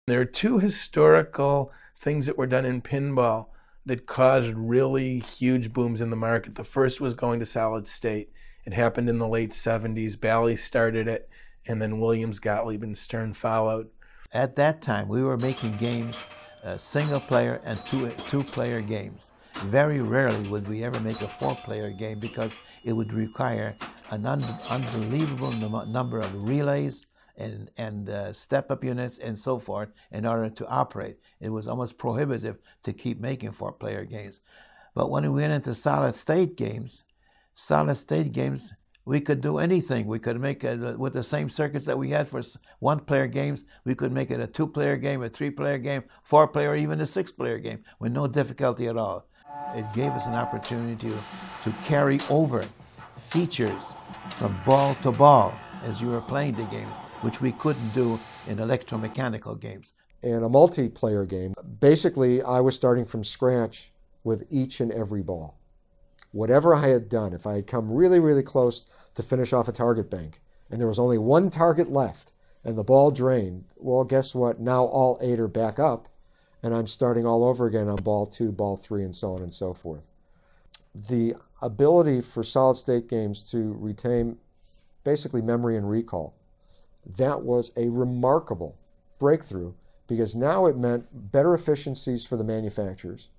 There are two historical things that were done in pinball that caused really huge booms in the market. The first was going to solid state. It happened in the late 70s. Bally started it, and then Williams, Gottlieb, and Stern followed. At that time, we were making games, single-player and two-player games. Very rarely would we ever make a four-player game because it would require an unbelievable number of relays and step-up units and so forth in order to operate. It was almost prohibitive to keep making four-player games. But when we went into solid-state games, we could do anything. We could make it with the same circuits that we had for one-player games. We could make it a two-player game, a three-player game, four-player, even a six-player game with no difficulty at all. It gave us an opportunity to carry over features from ball to ball as you were playing the games, which we couldn't do in electromechanical games. In a multiplayer game, basically I was starting from scratch with each and every ball. Whatever I had done, if I had come really, really close to finish off a target bank and there was only one target left and the ball drained, well, guess what? Now all 8 are back up and I'm starting all over again on ball 2, ball 3, and so on and so forth. The ability for solid-state games to retain basically memory and recall, that was a remarkable breakthrough because now it meant better efficiencies for the manufacturers.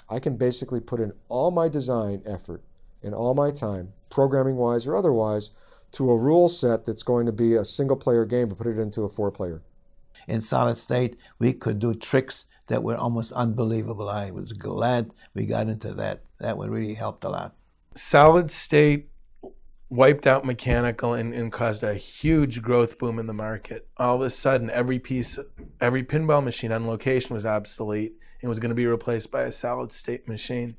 I can basically put in all my design effort and all my time, programming-wise or otherwise, to a rule set that's going to be a single-player game and put it into a four-player. In solid state, we could do tricks that were almost unbelievable. I was glad we got into that. That would really helped a lot. Solid state wiped out mechanical and caused a huge growth boom in the market. All of a sudden, every pinball machine on location was obsolete and was going to be replaced by a solid state machine.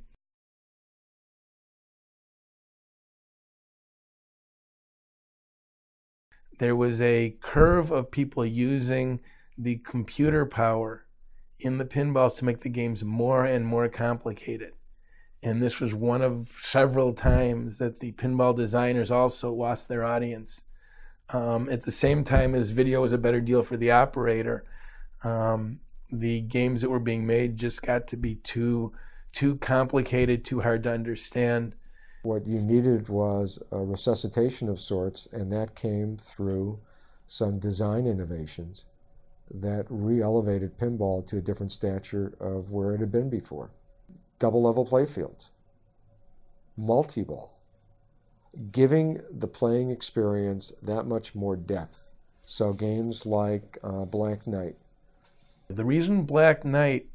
There was a curve of people using the computer power in the pinballs to make the games more and more complicated. And this was one of several times that the pinball designers also lost their audience. At the same time as video was a better deal for the operator, the games that were being made just got to be too complicated, too hard to understand. What you needed was a resuscitation of sorts, and that came through some design innovations that re-elevated pinball to a different stature of where it had been before. Double-level playfields, multi-ball, giving the playing experience that much more depth. So games like Black Knight. The reason Black Knight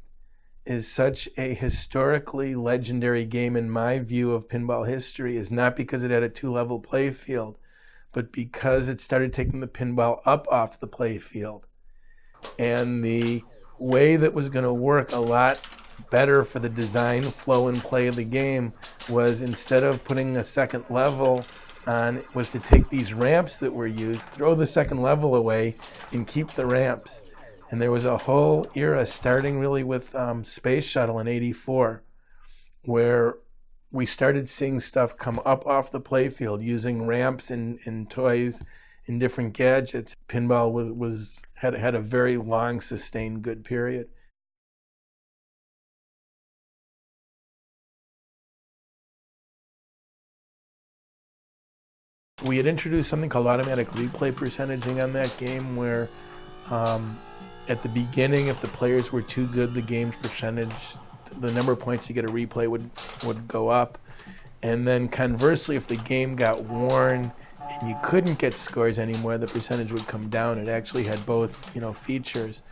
is such a historically legendary game in my view of pinball history is not because it had a two-level playfield, but because it started taking the pinball up off the playfield. And the way that was going to work a lot better for the design, flow, and play of the game was, instead of putting a second level on, was to take these ramps that were used, throw the second level away, and keep the ramps. And there was a whole era, starting really with Space Shuttle in '84, where we started seeing stuff come up off the playfield using ramps and toys and different gadgets. Pinball had a very long, sustained, good period. We had introduced something called automatic replay percentaging on that game, where at the beginning, if the players were too good, the game's percentage, the number of points to get a replay would go up. And then conversely, if the game got worn and you couldn't get scores anymore, the percentage would come down. It actually had both, features.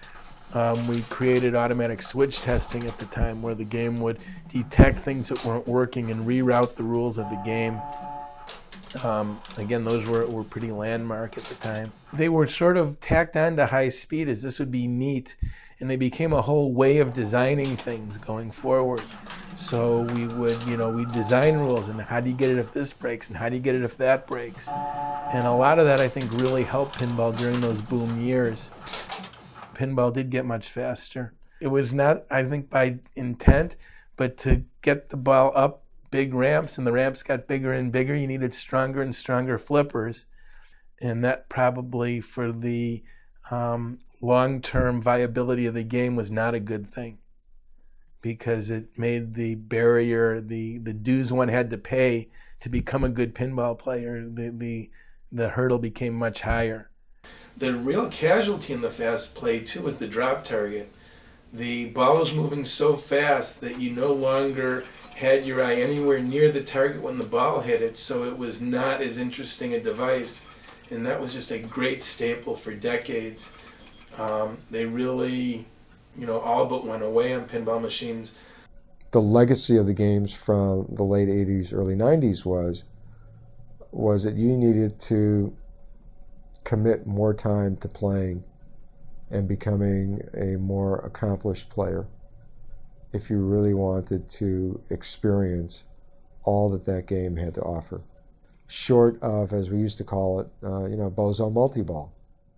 We created automatic switch testing at the time, where the game would detect things that weren't working and reroute the rules of the game. Again, those were pretty landmark at the time. They were sort of tacked on to high speed as this would be neat, and they became a whole way of designing things going forward. So we would, we'd design rules, and how do you get it if this breaks, and how do you get it if that breaks? And a lot of that, I think, really helped pinball during those boom years. Pinball did get much faster. It was not, I think, by intent, but to get the ball up big ramps, and the ramps got bigger and bigger, you needed stronger and stronger flippers. And that probably, for the long-term viability of the game was not a good thing, because it made the barrier, the dues one had to pay to become a good pinball player, the hurdle became much higher. The real casualty in the fast play too was the drop target. The ball was moving so fast that you no longer had your eye anywhere near the target when the ball hit it, so it was not as interesting a device. And that was just a great staple for decades. They really, all but went away on pinball machines. The legacy of the games from the late 80s, early 90s was that you needed to commit more time to playing and becoming a more accomplished player if you really wanted to experience all that that game had to offer. Short of, as we used to call it, bozo multi-ball.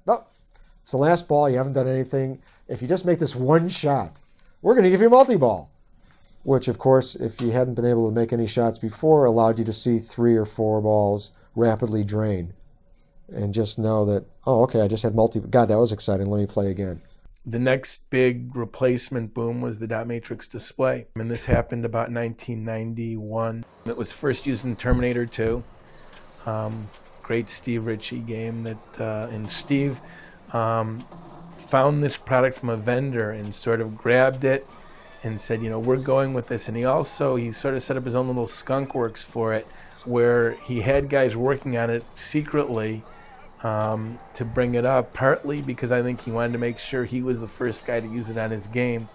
No, it's the last ball, you haven't done anything. If you just make this one shot, we're going to give you multi-ball. Which, of course, if you hadn't been able to make any shots before, allowed you to see 3 or 4 balls rapidly drain. And just know that, oh, okay, I just had God, that was exciting, let me play again. The next big replacement boom was the dot matrix display. And this happened about 1991. It was first used in Terminator 2. Great Steve Ritchie game and Steve found this product from a vendor and sort of grabbed it and said, we're going with this. And he sort of set up his own little skunk works for it, where he had guys working on it secretly to bring it up, partly because I think he wanted to make sure he was the first guy to use it on his game.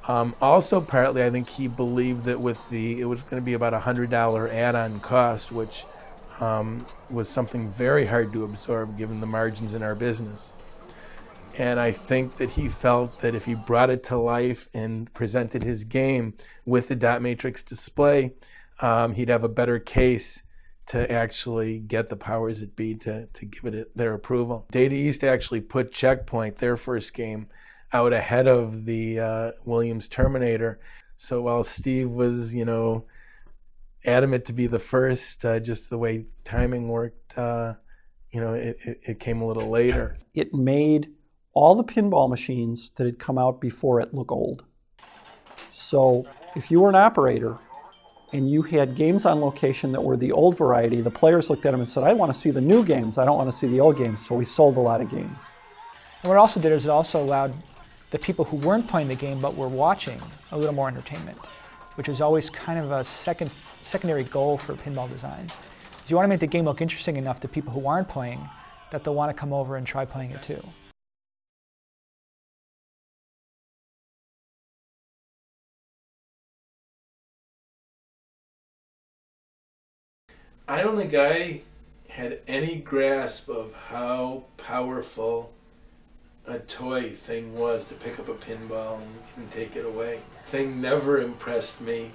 Also, partly, I think he believed that it was going to be about $100 add-on cost, which was something very hard to absorb given the margins in our business. And I think that he felt that if he brought it to life and presented his game with the dot matrix display, he'd have a better case to actually get the powers that be to give it their approval. Data East actually put Checkpoint, their first game, out ahead of the Williams Terminator. So while Steve was, adamant to be the first, just the way timing worked, it came a little later. It made all the pinball machines that had come out before it look old. So if you were an operator and you had games on location that were the old variety, the players looked at them and said, I want to see the new games, I don't want to see the old games. So we sold a lot of games. And what it also did is it also allowed the people who weren't playing the game but were watching a little more entertainment, which is always kind of a secondary goal for pinball design. You want to make the game look interesting enough to people who aren't playing that they'll want to come over and try playing it too. I don't think I had any grasp of how powerful a toy thing was to pick up a pinball and take it away. Thing never impressed me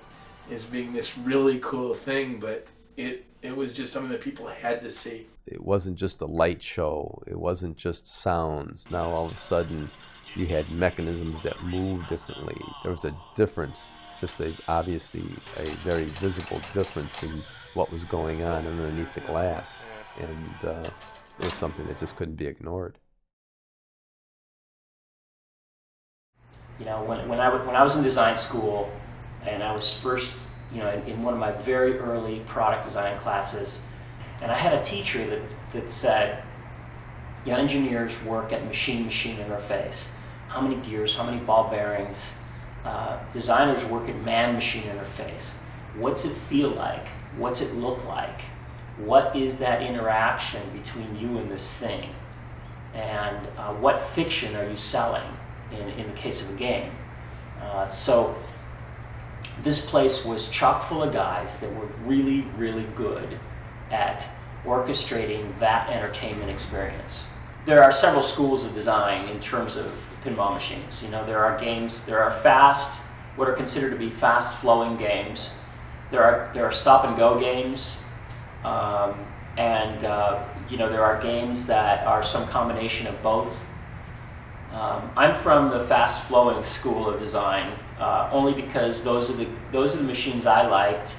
as being this really cool thing, but it was just something that people had to see. It wasn't just a light show, it wasn't just sounds. Now all of a sudden you had mechanisms that moved differently. There was a difference, obviously a very visible difference in what was going on underneath the glass, and it was something that just couldn't be ignored. When I was in design school, and I was first, in one of my very early product design classes, and I had a teacher that said, engineers work at machine-machine interface. How many gears, how many ball bearings? Designers work at man-machine interface. What's it feel like? What's it look like? What is that interaction between you and this thing? And what fiction are you selling in the case of a game? So this place was chock full of guys that were really, really good at orchestrating that entertainment experience. There are several schools of design in terms of pinball machines. There are games, there are fast, what are considered to be fast-flowing games. There are stop-and-go games, and there are games that are some combination of both. I'm from the fast-flowing school of design, only because those are the machines I liked.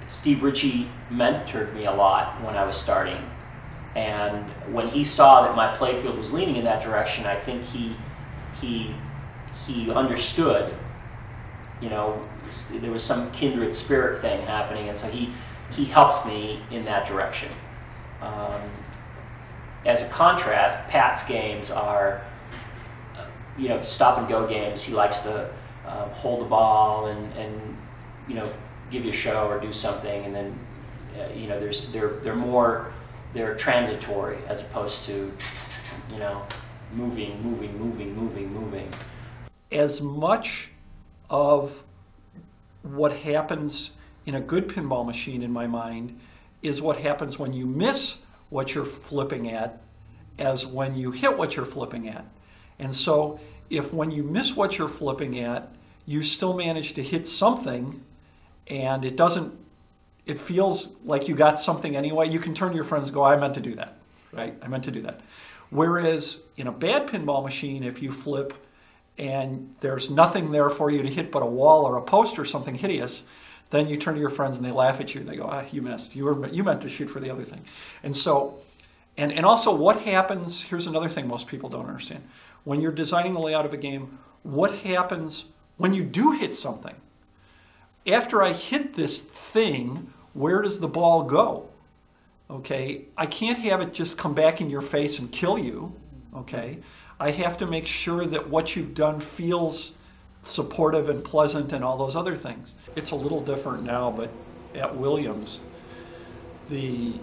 Steve Ritchie mentored me a lot when I was starting, And when he saw that my playfield was leaning in that direction, I think he understood, you know, there was some kindred spirit thing happening, and so he helped me in that direction. As a contrast, Pat's games are, you know, stop and go games. He likes to hold the ball and you know, give you a show or do something, and then you know, they're transitory as opposed to, you know, moving. As much of what happens in a good pinball machine, in my mind, is what happens when you miss what you're flipping at as when you hit what you're flipping at. And so if when you miss what you're flipping at, you still manage to hit something, and it feels like you got something anyway, you can turn to your friends and go, I meant to do that, right? I meant to do that. Whereas in a bad pinball machine, if you flip and there's nothing there for you to hit but a wall or a post or something hideous, then you turn to your friends and they laugh at you. They go, ah, you missed. You meant to shoot for the other thing. And so, and also what happens, here's another thing most people don't understand. When you're designing the layout of a game, what happens when you do hit something? After I hit this thing, where does the ball go? Okay, I can't have it just come back in your face and kill you. Okay, I have to make sure that what you've done feels supportive and pleasant and all those other things. It's a little different now, but at Williams, the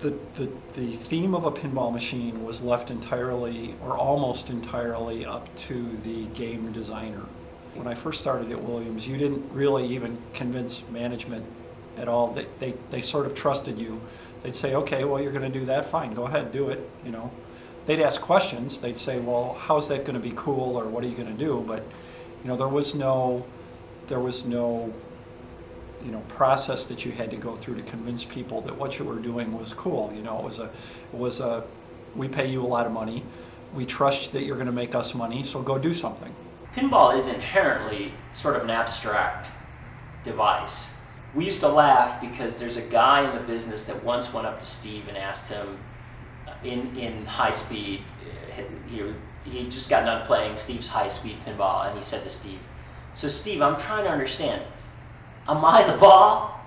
theme of a pinball machine was left entirely or almost entirely up to the game designer. When I first started at Williams, you didn't really even convince management at all. They sort of trusted you. They'd say, okay, well, you're going to do that, fine, go ahead, do it, you know. They'd ask questions. They'd say, well, how's that going to be cool, or what are you going to do? But, you know, there was no, you know, process that you had to go through to convince people that what you were doing was cool. You know, it was a we pay you a lot of money, we trust that you're going to make us money, so go do something. Pinball is inherently sort of an abstract device. We used to laugh because there's a guy in the business that once went up to Steve and asked him in high speed, he just got done playing Steve's high speed pinball, and he said to Steve, so Steve, I'm trying to understand, am I the ball?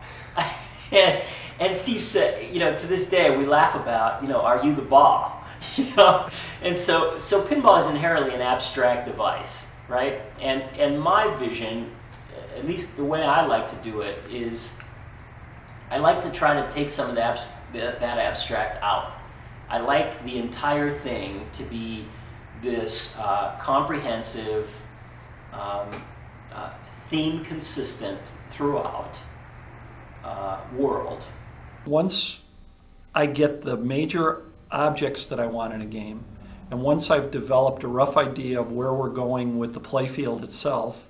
and Steve said, you know, to this day we laugh about, you know, are you the ball? You know? And so pinball is inherently an abstract device, right? And my vision, at least the way I like to do it, is I like to try to take some of that abstract out. I like the entire thing to be this comprehensive, theme consistent throughout world. Once I get the major objects that I want in a game, and once I've developed a rough idea of where we're going with the playfield itself,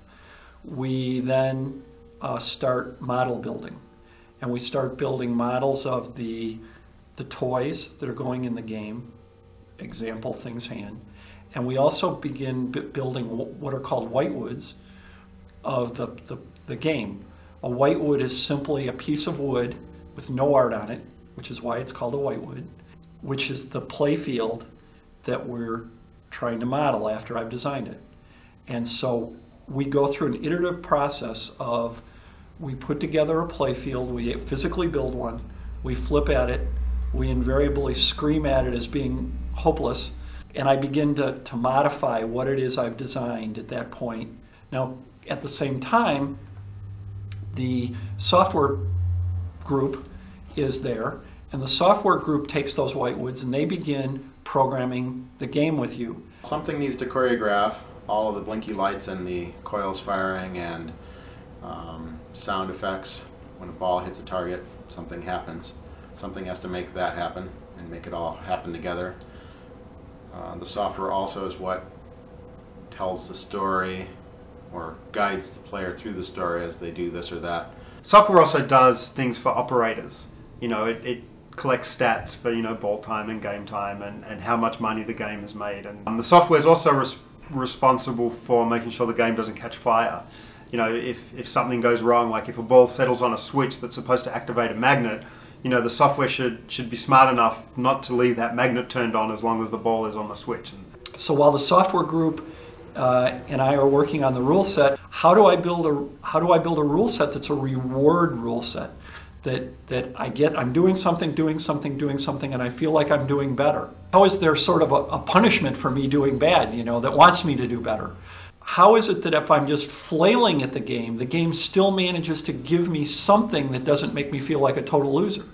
we then start model building. And we start building models of the toys that are going in the game, example, Things Hand. And we also begin building what are called whitewoods of the game. A whitewood is simply a piece of wood with no art on it, which is why it's called a whitewood, which is the playfield that we're trying to model after I've designed it. And so we go through an iterative process of, we put together a playfield, we physically build one, we flip at it, we invariably scream at it as being hopeless, and I begin to modify what it is I've designed at that point. Now, at the same time, the software group is there, and the software group takes those whitewoods and they begin programming the game with you. Something needs to choreograph all of the blinky lights and the coils firing and sound effects. When a ball hits a target, something happens. Something has to make that happen and make it all happen together. The software also is what tells the story or guides the player through the story as they do this or that. Software also does things for operators. You know, it collects stats for, you know, ball time and game time and how much money the game has made. And the software is also responsible for making sure the game doesn't catch fire. You know, if something goes wrong, like if a ball settles on a switch that's supposed to activate a magnet, you know, the software should be smart enough not to leave that magnet turned on as long as the ball is on the switch. So while the software group and I are working on the rule set, how do I build a rule set that's a reward rule set? That I'm doing something, and I feel like I'm doing better. How is there sort of a punishment for me doing bad, you know, that wants me to do better? How is it that if I'm just flailing at the game still manages to give me something that doesn't make me feel like a total loser?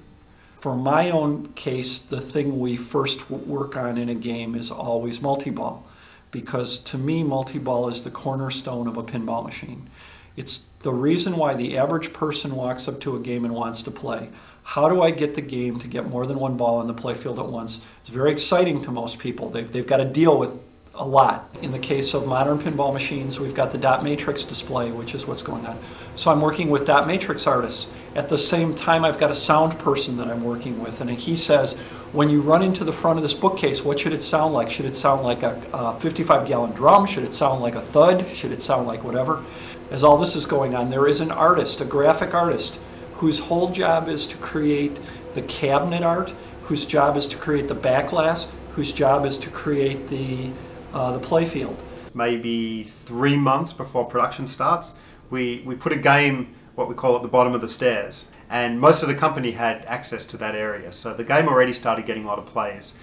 For my own case, the thing we first work on in a game is always multi-ball, because to me, multi-ball is the cornerstone of a pinball machine. It's the reason why the average person walks up to a game and wants to play. How do I get the game to get more than one ball on the playfield at once? It's very exciting to most people. They've got to deal with a lot. In the case of modern pinball machines, we've got the dot matrix display, which is what's going on. So I'm working with dot matrix artists. At the same time, I've got a sound person that I'm working with, and he says, when you run into the front of this bookcase, what should it sound like? Should it sound like a 55-gallon drum? Should it sound like a thud? Should it sound like whatever? As all this is going on, there is an artist, a graphic artist, whose whole job is to create the cabinet art, whose job is to create the backglass, whose job is to create the playfield. Maybe 3 months before production starts, we put a game, what we call at the bottom of the stairs, and most of the company had access to that area, so the game already started getting a lot of plays.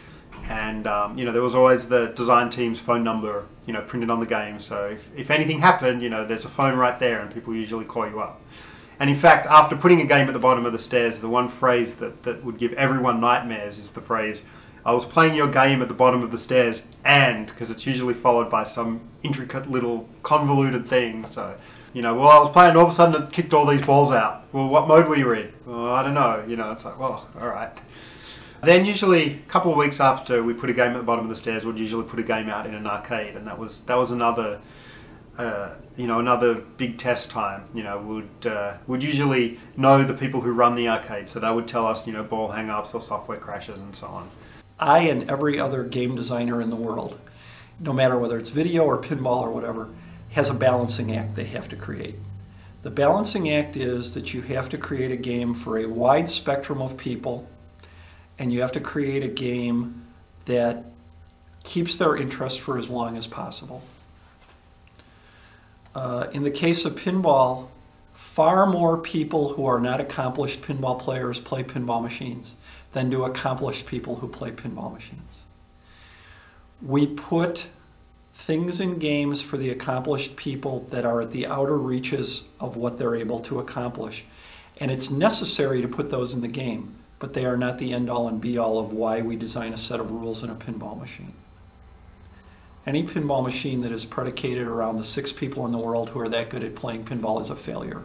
And you know, there was always the design team's phone number, you know, printed on the game, so if anything happened, you know, there's a phone right there and people usually call you up. And in fact, after putting a game at the bottom of the stairs, the one phrase that would give everyone nightmares is the phrase, "I was playing your game at the bottom of the stairs," and, because it's usually followed by some intricate little convoluted thing. So, you know, well, I was playing, all of a sudden it kicked all these balls out. Well, what mode were you in? Well, I don't know. You know, it's like, well, all right. Then usually a couple of weeks after we put a game at the bottom of the stairs, we'd usually put a game out in an arcade, and that was another, you know, another big test time. You know, we'd usually know the people who run the arcade, so they would tell us, you know, ball hang-ups or software crashes and so on. I and every other game designer in the world, no matter whether it's video or pinball or whatever, has a balancing act they have to create. The balancing act is that you have to create a game for a wide spectrum of people, and you have to create a game that keeps their interest for as long as possible. In the case of pinball, far more people who are not accomplished pinball players play pinball machines than do accomplished people who play pinball machines. We put things in games for the accomplished people that are at the outer reaches of what they're able to accomplish. And it's necessary to put those in the game, but they are not the end-all and be-all of why we design a set of rules in a pinball machine. Any pinball machine that is predicated around the 6 people in the world who are that good at playing pinball is a failure.